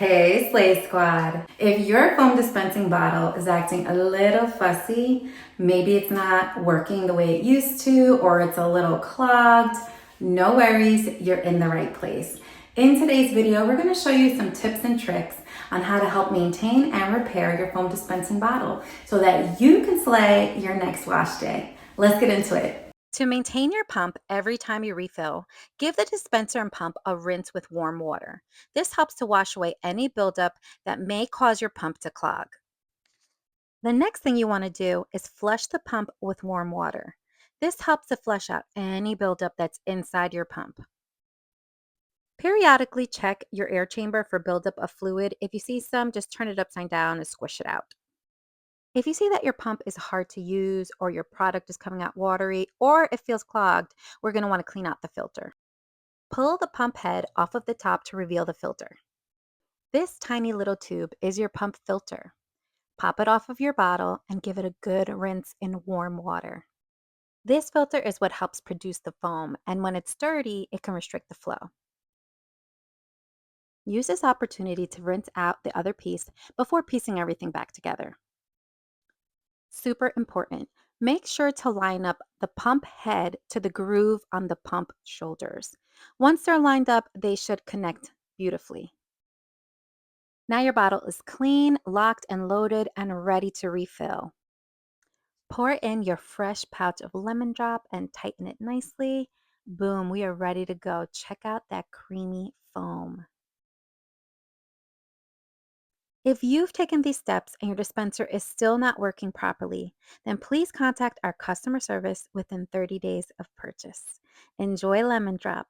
Hey, Slay Squad. If your foam dispensing bottle is acting a little fussy, maybe it's not working the way it used to, or it's a little clogged, no worries, you're in the right place. In today's video, we're gonna show you some tips and tricks on how to help maintain and repair your foam dispensing bottle so that you can slay your next wash day. Let's get into it. To maintain your pump every time you refill, give the dispenser and pump a rinse with warm water. This helps to wash away any buildup that may cause your pump to clog. The next thing you want to do is flush the pump with warm water. This helps to flush out any buildup that's inside your pump. Periodically check your air chamber for buildup of fluid. If you see some, just turn it upside down and squish it out. If you see that your pump is hard to use or your product is coming out watery or it feels clogged, we're going to want to clean out the filter. Pull the pump head off of the top to reveal the filter. This tiny little tube is your pump filter. Pop it off of your bottle and give it a good rinse in warm water. This filter is what helps produce the foam, and when it's dirty, it can restrict the flow. Use this opportunity to rinse out the other piece before piecing everything back together. Super important. Make sure to line up the pump head to the groove on the pump shoulders. Once they're lined up, they should connect beautifully. Now your bottle is clean, locked, and loaded and ready to refill. Pour in your fresh pouch of lemon drop and tighten it nicely. Boom, we are ready to go. Check out that creamy foam. If you've taken these steps and your dispenser is still not working properly, then please contact our customer service within 30 days of purchase. Enjoy Lemon Drop.